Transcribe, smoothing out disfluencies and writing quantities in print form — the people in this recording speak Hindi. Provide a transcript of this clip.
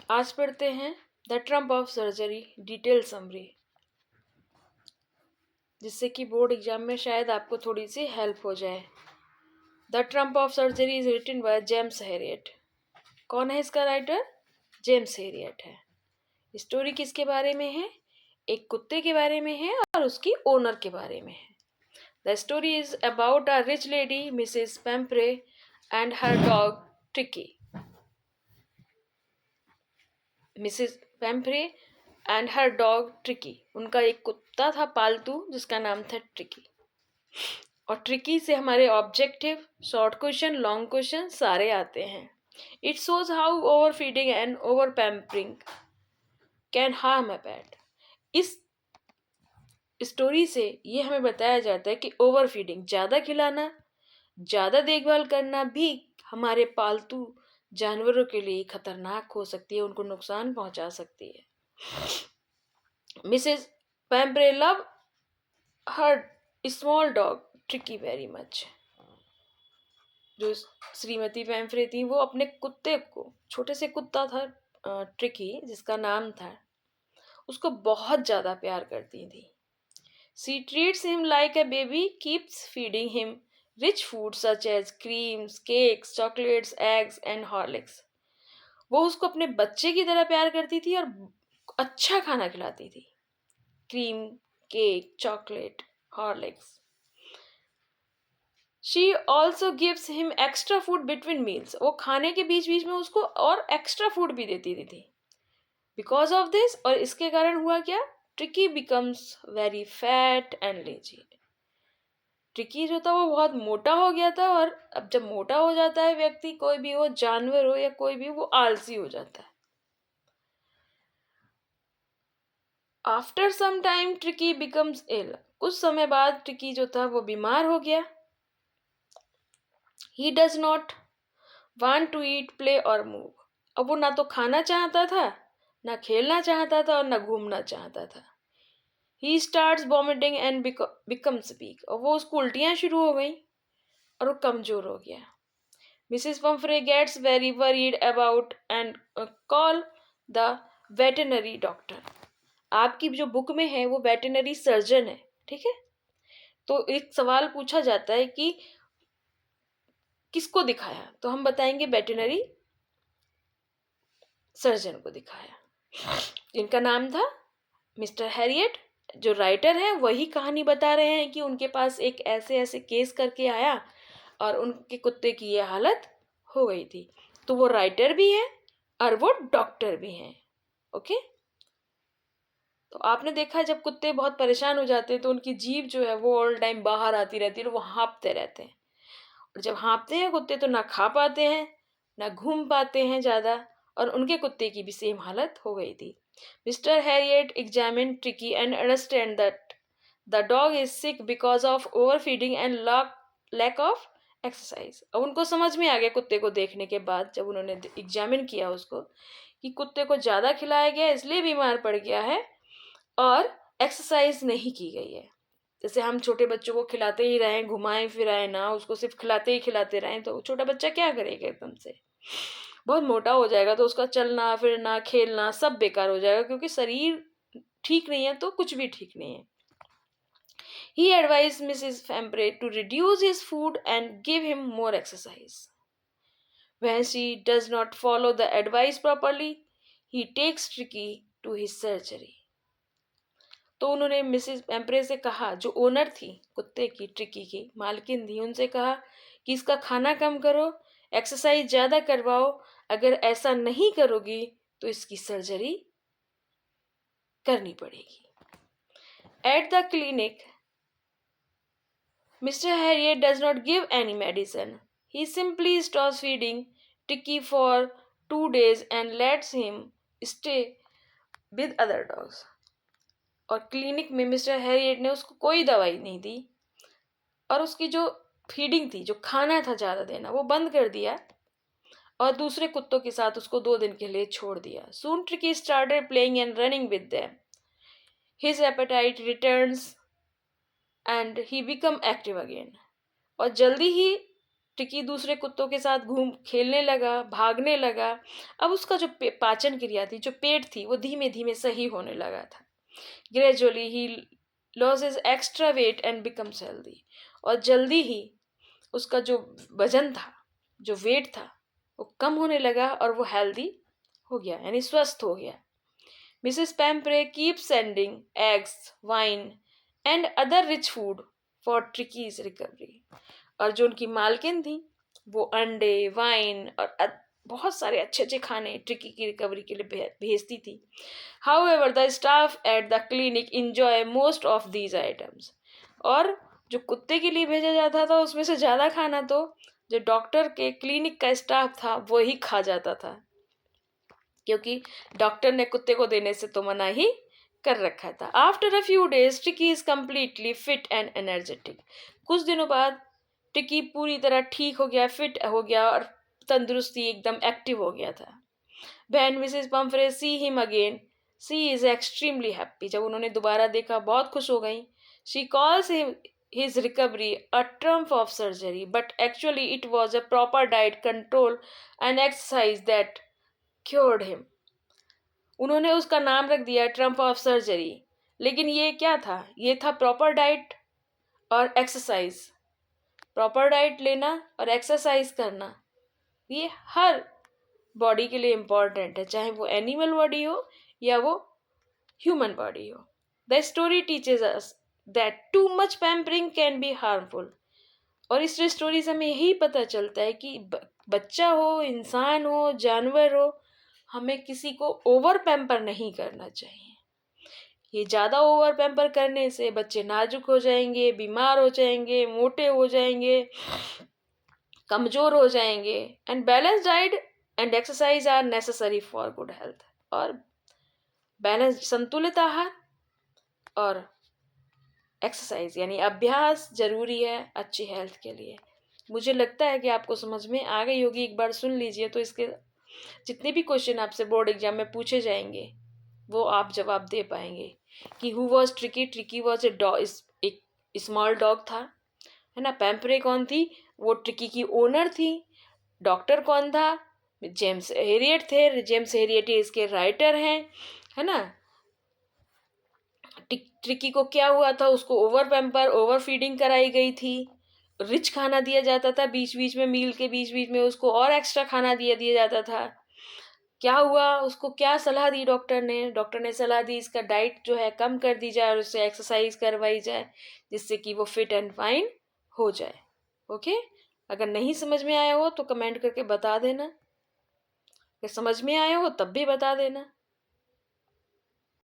आज पढ़ते हैं the triumph of surgery detail summary, जिससे कि बोर्ड एग्जाम में शायद आपको थोड़ी सी हेल्प हो जाए। The triumph of surgery is written by James Herriot. कौन है इसका राइटर? जेम्स हैरियट है। स्टोरी किसके बारे में है? एक कुत्ते के बारे में है और उसकी ओनर के बारे में है। The story is about a rich lady Mrs Pumphrey and her dog Tricki. Mrs Pumphrey and her dog Tricki, उनका एक कुत्ता था पालतू जिसका नाम था ट्रिकी। और ट्रिकी से हमारे objective, short question, long question सारे आते हैं। It shows how over feeding and over pampering can harm a pet. इस स्टोरी से ये हमें बताया जाता है कि ओवर फीडिंग, ज़्यादा खिलाना, ज़्यादा देखभाल करना भी हमारे पालतू जानवरों के लिए खतरनाक हो सकती है, उनको नुकसान पहुंचा सकती है। Mrs. Pambre loved her small dog Tricky very much. जो श्रीमती पैम्फ्रे थी वो अपने कुत्ते को, छोटे से कुत्ता था ट्रिकी जिसका नाम था, उसको बहुत ज़्यादा प्यार करती थी। She treats him like a baby, keeps feeding him rich food such as creams, cakes, chocolates, eggs and Horlicks. वो उसको अपने बच्चे की तरह प्यार करती थी और अच्छा खाना खिलाती थी। Cream, cake, chocolate, Horlicks. She also gives him extra food between meals. वो खाने के बीच बीच में उसको और एक्स्ट्रा फूड भी देती थी। बिकॉज ऑफ दिस, और इसके कारण हुआ क्या? Tricky becomes very fat and lazy. Tricky जो था वो बहुत मोटा हो गया था, और अब जब मोटा हो जाता है व्यक्ति, कोई भी हो, जानवर हो या कोई भी, वो आलसी हो जाता है। After some time Tricki becomes ill. कुछ समय बाद ट्रिकी जो था वो बीमार हो गया। He does not want to eat, play और मूव। अब वो ना तो खाना चाहता था, ना खेलना चाहता था और ना घूमना चाहता था। He starts vomiting and becomes week. और वो उसको उल्टियाँ शुरू हो गई और वो कमजोर हो गया। Mrs Pumphrey gets very worried about and call the veterinary doctor. आपकी जो बुक में है वो वेटनरी सर्जन है, ठीक है? तो एक सवाल पूछा जाता है कि किसको दिखाया, तो हम बताएंगे वेटनरी सर्जन को दिखाया। इनका नाम था मिस्टर हैरियट। जो राइटर है वही कहानी बता रहे हैं कि उनके पास एक ऐसे ऐसे केस करके आया और उनके कुत्ते की ये हालत हो गई थी। तो वो राइटर भी है और वो डॉक्टर भी हैं। ओके, तो आपने देखा जब कुत्ते बहुत परेशान हो जाते हैं तो उनकी जीभ जो है वो ऑल टाइम बाहर आती रहती है और वो हाँफते रहते हैं। और जब हाँफते हैं कुत्ते तो ना खा पाते हैं, ना घूम पाते हैं ज़्यादा, और उनके कुत्ते की भी सेम हालत हो गई थी। Mr Herriot examine Tricki and understand that the dog is sick because of over feeding and lack of exercise. अब उनको समझ में आ गया कुत्ते को देखने के बाद, जब उन्होंने एग्जामिन किया उसको, कि कुत्ते को ज़्यादा खिलाया गया इसलिए बीमार पड़ गया है और एक्सरसाइज नहीं की गई है। जैसे हम छोटे बच्चों को खिलाते ही रहें, घुमाएं फिराएं ना, उसको सिर्फ खिलाते ही खिलाते रहें, तो छोटा बच्चा क्या करेगा? एकदम से बहुत मोटा हो जाएगा, तो उसका चलना फिरना खेलना सब बेकार हो जाएगा, क्योंकि शरीर ठीक नहीं है तो कुछ भी ठीक नहीं है। He advised Mrs. Fambre to reduce his food and give him more exercise. When she does not follow the advice properly, he takes Tricky to his surgery. तो उन्होंने मिसेस एम्प्रे से कहा, जो ओनर थी कुत्ते की, ट्रिकी की मालकिन थी, उनसे कहा कि इसका खाना कम करो, एक्सरसाइज ज़्यादा करवाओ, अगर ऐसा नहीं करोगी तो इसकी सर्जरी करनी पड़ेगी। At the clinic mister Harriet does not give any medicine. He simply stops feeding tricky for 2 days and let's him stay with other dogs. और क्लिनिक में मिस्टर हैरियट ने उसको कोई दवाई नहीं दी और उसकी जो फीडिंग थी, जो खाना था ज़्यादा देना, वो बंद कर दिया और दूसरे कुत्तों के साथ उसको 2 दिन के लिए छोड़ दिया। Soon Tricki started playing and running with them. His appetite returns and he become active again. और जल्दी ही टिकी दूसरे कुत्तों के साथ घूम खेलने लगा, भागने लगा। अब उसका जो पाचन क्रिया थी, जो पेट थी, वो धीमे धीमे सही होने लगा था। Gradually he losses extra weight and becomes healthy. और जल्दी ही उसका जो वजन था, जो वेट था, वो कम होने लगा और वो हेल्दी हो गया, यानी स्वस्थ हो गया। Mrs Pumphrey keep sending eggs, wine and other rich food for Tricki's recovery. और जो उनकी मालकिन थी, वो अंडे, वाइन और बहुत सारे अच्छे अच्छे खाने ट्रिकी की रिकवरी के लिए भेजती थी। However, the staff at the clinic enjoy most of these items. और जो कुत्ते के लिए भेजा जाता था उसमें से ज़्यादा खाना तो जो डॉक्टर के क्लिनिक का स्टाफ था वही खा जाता था, क्योंकि डॉक्टर ने कुत्ते को देने से तो मना ही कर रखा था। आफ्टर अ फ्यू डेज टिकी is completely fit and energetic. कुछ दिनों बाद टिकी पूरी तरह ठीक हो गया, फिट हो गया और तंदुरुस्ती एकदम एक्टिव हो गया था। When Mrs. Pumphrey see him again, she is extremely happy. जब उन्होंने दोबारा देखा बहुत खुश हो गई। She calls him his recovery a triumph of surgery, but actually it was a proper diet control and exercise that cured him. उन्होंने उसका नाम रख दिया ट्रम्प ऑफ सर्जरी, लेकिन ये क्या था? ये था प्रॉपर डाइट और एक्सरसाइज। प्रॉपर डाइट लेना और एक्सरसाइज करना, ये हर बॉडी के लिए इम्पॉर्टेंट है, चाहे वो एनिमल बॉडी हो या वो ह्यूमन बॉडी हो। The story teaches us that too much pampering can be harmful. और इस स्टोरी से हमें यही पता चलता है कि बच्चा हो, इंसान हो, जानवर हो, हमें किसी को ओवर पैम्पर नहीं करना चाहिए। ये ज़्यादा ओवर पैम्पर करने से बच्चे नाजुक हो जाएंगे, बीमार हो जाएंगे, मोटे हो जाएंगे, कमज़ोर हो जाएंगे। And balance diet and exercise are necessary for good health. और बैलेंस, संतुलित आहार और एक्सरसाइज यानी अभ्यास जरूरी है अच्छी हेल्थ के लिए। मुझे लगता है कि आपको समझ में आ गई होगी। एक बार सुन लीजिए तो इसके जितने भी क्वेश्चन आपसे बोर्ड एग्जाम में पूछे जाएंगे वो आप जवाब दे पाएंगे। कि who was tricky? Tricky was a dog, एक स्मॉल डॉग था, है ना। पैम्परे कौन थी? वो ट्रिकी की ओनर थी। डॉक्टर कौन था? जेम्स हेरियट थे। जेम्स हेरियट इसके राइटर हैं, है ना। ट्रिकी को क्या हुआ था? उसको ओवर पैम्पर, ओवर फीडिंग कराई गई थी। रिच खाना दिया जाता था, बीच बीच में मील के बीच बीच में उसको और एक्स्ट्रा खाना दिया जाता था। क्या हुआ? उसको क्या सलाह दी डॉक्टर ने? डॉक्टर ने सलाह दी इसका डाइट जो है कम कर दी जाए और उससे एक्सरसाइज करवाई जाए, जिससे कि वो फिट एंड फाइन हो जाए। ओके, अगर नहीं समझ में आया हो तो कमेंट करके बता देना। अगर समझ में आया हो तब भी बता देना।